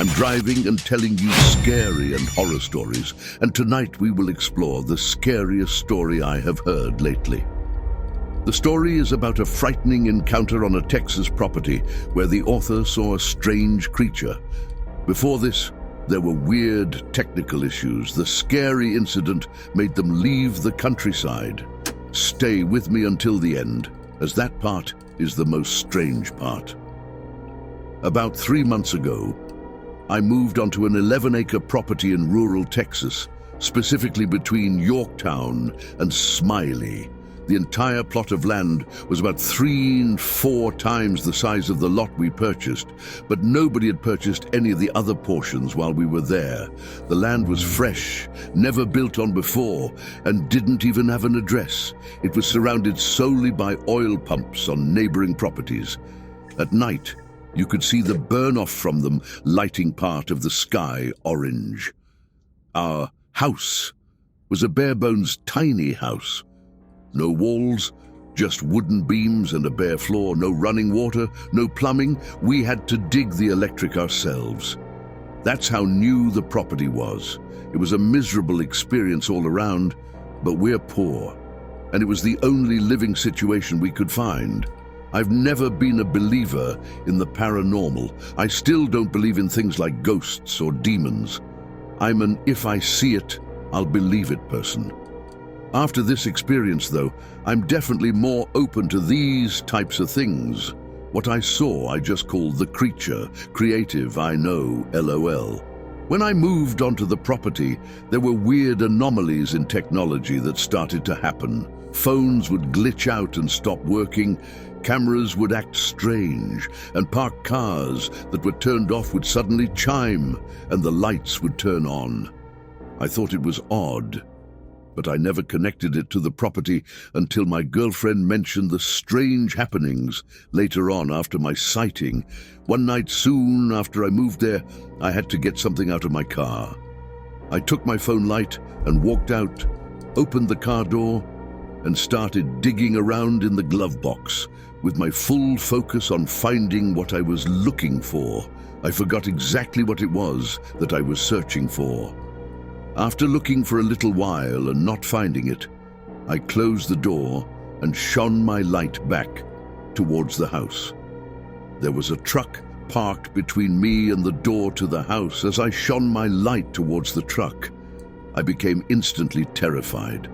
I'm driving and telling you scary and horror stories, and tonight we will explore the scariest story I have heard lately. The story is about a frightening encounter on a Texas property where the author saw a strange creature. Before this, there were weird technical issues. The scary incident made them leave the countryside. Stay with me until the end, as that part is the most strange part. About 3 months ago, I moved onto an 11-acre property in rural Texas, specifically between Yorktown and Smiley. The entire plot of land was about 3 and 4 times the size of the lot we purchased, but nobody had purchased any of the other portions while we were there. The land was fresh, never built on before, and didn't even have an address. It was surrounded solely by oil pumps on neighboring properties. At night, you could see the burn-off from them lighting part of the sky orange. Our house was a bare-bones tiny house. No walls, just wooden beams and a bare floor, no running water, no plumbing. We had to dig the electric ourselves. That's how new the property was. It was a miserable experience all around, but we're poor, and it was the only living situation we could find. I've never been a believer in the paranormal. I still don't believe in things like ghosts or demons. I'm an if I see it, I'll believe it person. After this experience, though, I'm definitely more open to these types of things. What I saw, I just called the creature. Creative, I know, LOL. When I moved onto the property, there were weird anomalies in technology that started to happen. Phones would glitch out and stop working, cameras would act strange, and parked cars that were turned off would suddenly chime, and the lights would turn on. I thought it was odd, but I never connected it to the property until my girlfriend mentioned the strange happenings later on after my sighting. One night soon after I moved there, I had to get something out of my car. I took my phone light and walked out, opened the car door, and started digging around in the glove box with my full focus on finding what I was looking for. I forgot exactly what it was that I was searching for. After looking for a little while and not finding it, I closed the door and shone my light back towards the house. There was a truck parked between me and the door to the house. As I shone my light towards the truck, I became instantly terrified.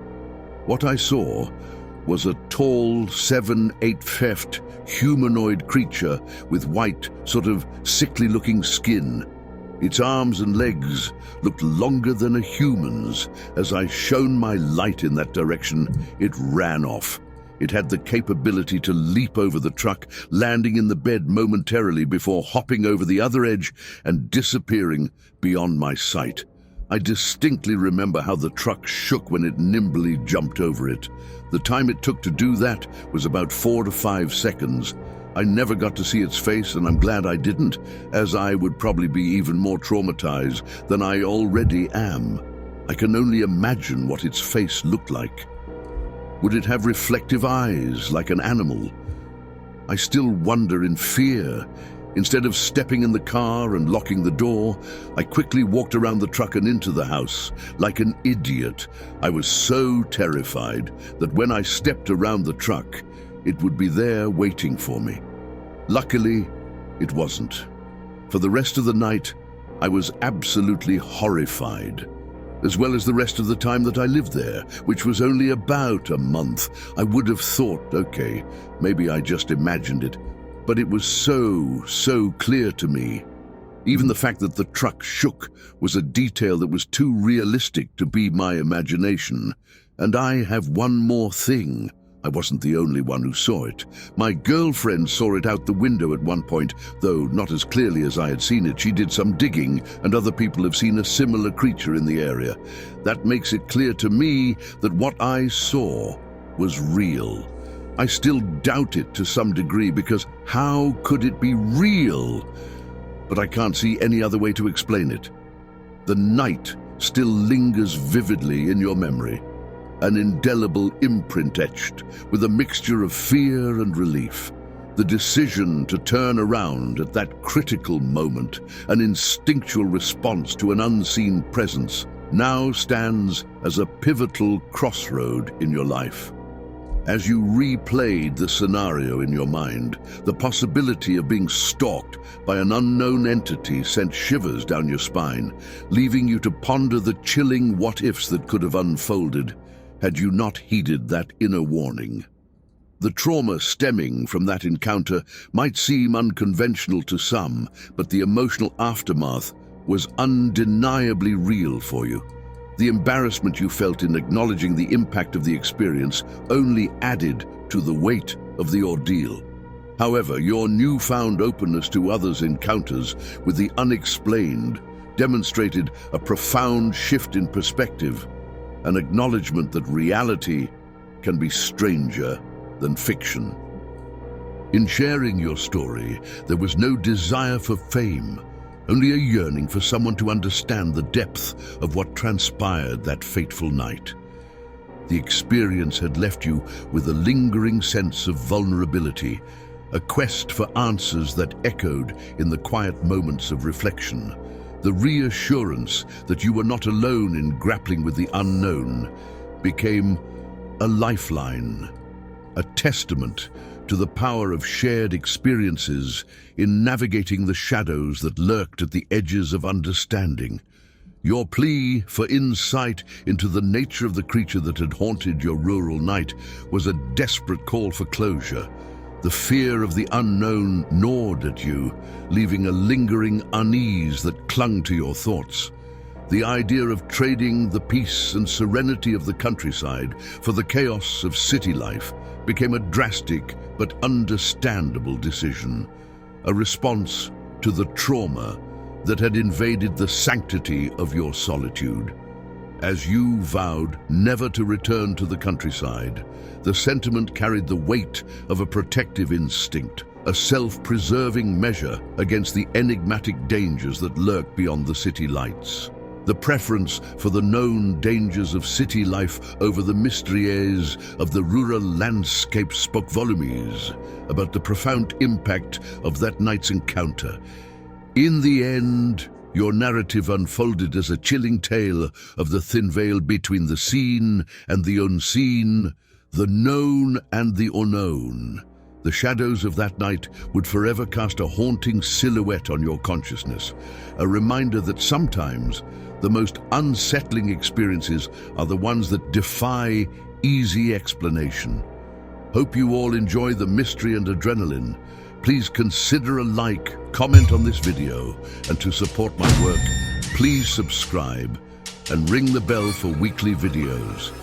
What I saw was a tall 7-8 humanoid creature with white, sort of sickly-looking skin. Its arms and legs looked longer than a human's. As I shone my light in that direction, it ran off. It had the capability to leap over the truck, landing in the bed momentarily before hopping over the other edge and disappearing beyond my sight. I distinctly remember how the truck shook when it nimbly jumped over it. The time it took to do that was about 4 to 5 seconds. I never got to see its face, and I'm glad I didn't, as I would probably be even more traumatized than I already am. I can only imagine what its face looked like. Would it have reflective eyes like an animal? I still wonder in fear. Instead of stepping in the car and locking the door, I quickly walked around the truck and into the house. Like an idiot, I was so terrified that when I stepped around the truck, it would be there waiting for me. Luckily, it wasn't. For the rest of the night, I was absolutely horrified, as well as the rest of the time that I lived there, which was only about a month. I would have thought, okay, maybe I just imagined it, but it was so clear to me. Even the fact that the truck shook was a detail that was too realistic to be my imagination. And I have one more thing. I wasn't the only one who saw it. My girlfriend saw it out the window at one point, though not as clearly as I had seen it. She did some digging, and other people have seen a similar creature in the area. That makes it clear to me that what I saw was real. I still doubt it to some degree, because how could it be real? But I can't see any other way to explain it. The night still lingers vividly in your memory. An indelible imprint etched with a mixture of fear and relief. The decision to turn around at that critical moment, an instinctual response to an unseen presence, now stands as a pivotal crossroad in your life. As you replayed the scenario in your mind, the possibility of being stalked by an unknown entity sent shivers down your spine, leaving you to ponder the chilling what-ifs that could have unfolded had you not heeded that inner warning. The trauma stemming from that encounter might seem unconventional to some, but the emotional aftermath was undeniably real for you. The embarrassment you felt in acknowledging the impact of the experience only added to the weight of the ordeal. However, your newfound openness to others' encounters with the unexplained demonstrated a profound shift in perspective, an acknowledgement that reality can be stranger than fiction. In sharing your story, there was no desire for fame, only a yearning for someone to understand the depth of what transpired that fateful night. The experience had left you with a lingering sense of vulnerability, a quest for answers that echoed in the quiet moments of reflection. The reassurance that you were not alone in grappling with the unknown became a lifeline, a testament to the power of shared experiences in navigating the shadows that lurked at the edges of understanding. Your plea for insight into the nature of the creature that had haunted your rural night was a desperate call for closure. The fear of the unknown gnawed at you, leaving a lingering unease that clung to your thoughts. The idea of trading the peace and serenity of the countryside for the chaos of city life became a drastic but understandable decision, a response to the trauma that had invaded the sanctity of your solitude. As you vowed never to return to the countryside, the sentiment carried the weight of a protective instinct, a self-preserving measure against the enigmatic dangers that lurk beyond the city lights. The preference for the known dangers of city life over the mysteries of the rural landscape spoke volumes about the profound impact of that night's encounter. In the end, your narrative unfolded as a chilling tale of the thin veil between the seen and the unseen, the known and the unknown. The shadows of that night would forever cast a haunting silhouette on your consciousness, a reminder that sometimes the most unsettling experiences are the ones that defy easy explanation. Hope you all enjoy the mystery and adrenaline. Please consider a like, comment on this video, and to support my work, please subscribe and ring the bell for weekly videos.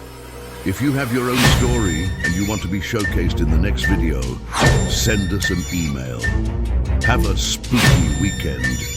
If you have your own story and you want to be showcased in the next video, send us an email. Have a spooky weekend.